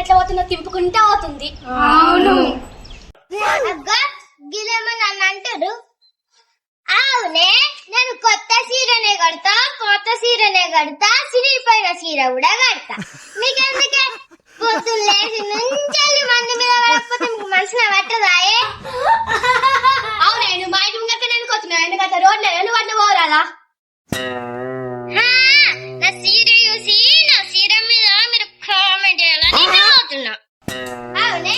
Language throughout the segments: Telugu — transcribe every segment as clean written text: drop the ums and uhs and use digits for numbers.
ఎట్లా పోతుందో తింపుకుంటా పోతుంది. అవును గిలేమో నన్ను అంటాడు. అవునే నేను కొత్త చీరనే కడతా, సిరిపోయిన చీర కూడా కడతా. మీకెందుకే పొద్దున్న లేచి నుంచి మంది మీద పడకపోతే మీకు మనసులో పట్టదాయే? అవునే నువ్వు మా ఇంటి ముంగట నేను కొత్తున్నావు, ఎందుకంటే రోడ్లు నువ్వు అట్లా పోరాలా? నా చీర చూసి నా చీర మీద మీరు కామెంట్ చేయాలని పోతున్నా. అవునే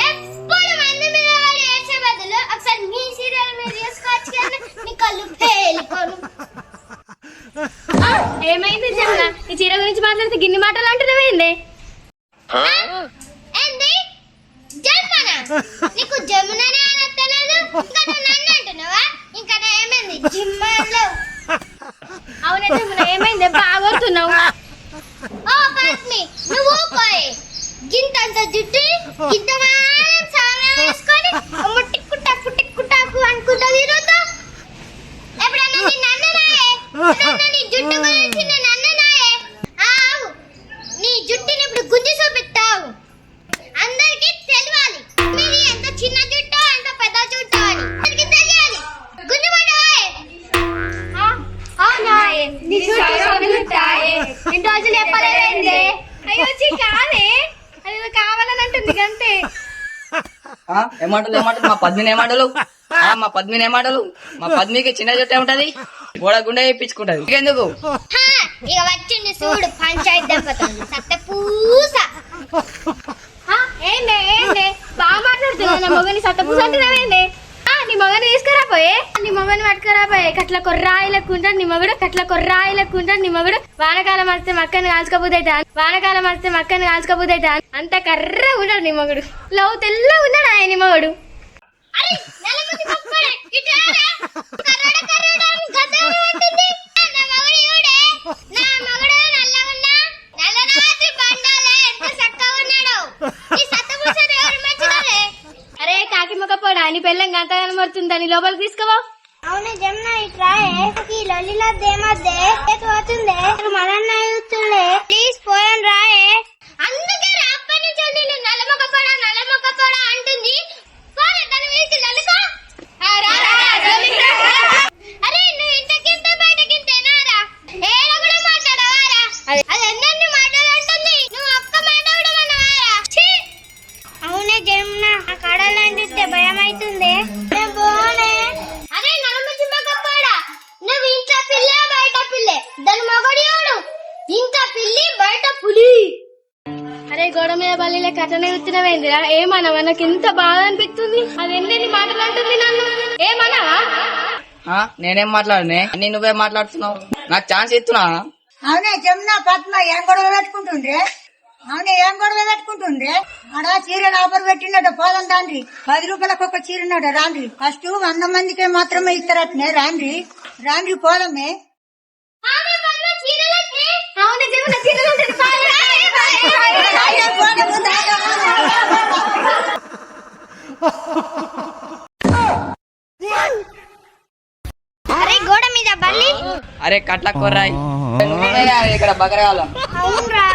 ఎప్పుడు మంది మీద వాడి వేసే బదులు ఒకసారి మీ సీరియల్ మీద చేసుకోవచ్చు కానీ నీ కళ్ళు పేలిపోను. ఏమైంది జమున, ఈ చీర గురించి మాట్లాడితే గిన్ని మాటలు అంటున్నావేంది? ఏంది జమున? నీకు జముననే అనొత్తలేదు, ఇంకా నువ్వు నన్ను అంటున్నావా? ఇంకా ఏమైంది జిమ్మలో? అవునే జమున, ఏమైంది బాగొడుతున్నావు? ఓ పద్మి నువ్వు పోయి గింతంత జుట్టు గింత వేసుకొని టిక్కు అనుకుంటా తిరుగుతా. ఎప్పుడన్నా నిన్ను అన్ననాయే? నీ జుట్టు గురించి నేను అన్ననాయే? ఆవు నీ జుట్టుని ఇప్పుడు గుంజి చూపిస్తావు. అందరికి తెలియాలి మీది ఎంత చిన్న జుట్టు ఎంత పెద్ద జుట్టు అని అందరికి తెలియాలి. గుంజుమంటావే? అవునా నీ జుట్టు సొగులుతాయే, ఇన్ని రోజులు చెప్పలేదేంది? అయ్యో కాదే, అది కావాలని అంటుంది అంతే. ఏమంటలు మా పద్మిని ఏమంటలు? మా పద్మికి చిన్న జుట్టు ఏముంటది, గోడ గుండె వేయించుకుంటది. ఎందుకు ఇక వచ్చింది చూడు పంచాయతీ దెబ్బతుంది సత్త పూస. ఏందే బాగా మాట్లాడుతున్నా, నా మొగని సత్తపూస అంటున్నావేంది? నీ మొగని తీసుకురాపోయే, నీ మొగని పట్టుకురాపోయే. కట్ల కొర్రాయి లెక్కుంటాడు నీ మొగుడు, వానకాలం వస్తే మక్కని కాల్చుకోబోదైతే అంత కర్ర ఉన్నాడు నీ మొగుడు. లవ్ తెల్ల ఉన్నాడు ఆయన నీ మొగుడు. అరే కాకి మొక్క పోడా, నీ పెళ్ళం గంత కనబడుతుందని లోపలికి తీసుకోవా? అవును జమున ఇట్రా లొల్లిలో దేమద్దే పోతుందే మదన్న చూస్తుండే ప్లీజ్ పోయాను రాయే. అందుకే అప్పటి నుంచి నేను నల్లమొక్క పోడా అంటుంది. అరే నువ్వు ఇంతకింత బయటకింతేనారా? ఏడ కూడా మాట్లాడవారా? అది ఎన్నెన్ని మాటలు అంటుంది, నువ్వు ఒక్క మాట కూడా మనవారా? అవునే జమున ఆ కడలని చూస్తే భయం అవుతుంది. అరే నలమచ్చిపోకపోడా, నువ్వు ఇంట్లో పిల్ల బయట పిల్లే, దాని మొగడియోడు ఇంట్లో పిల్లి బయట పులి. అరే గోడ మీద బల్లిలే కట్టనే ఉత్తినవేందిరా? ఏమన్నావా? నాకు ఎంత బాధ అనిపిస్తుంది. అది ఎన్ని మాటలు అంటుంది నన్ను. ఏమన్నావా? నేనేం మాట్లాడనే, అన్ని నువ్వే మాట్లాడుతున్నావు. నాకు ఛాన్స్ ఇస్తున్నా. అవునే జమున పద్మ ఏం గొడవ పెట్టుకుంటుండ్రే? ఆడ చీరలు ఆఫర్ పెట్టినట్టు పోదాం రాండ్రి. 10 రూపాయలకు ఒక చీరన్నాడు రాండ్రి. ఫస్ట్ 100 మందికి మాత్రమే ఇస్తారట్నే రాండ్రి పోదమే. అవును జమున అరే గోడ మీద బల్లి, అరే కట్ల కొర్రాయి ఇక్కడ బకరగాలం. అవునరా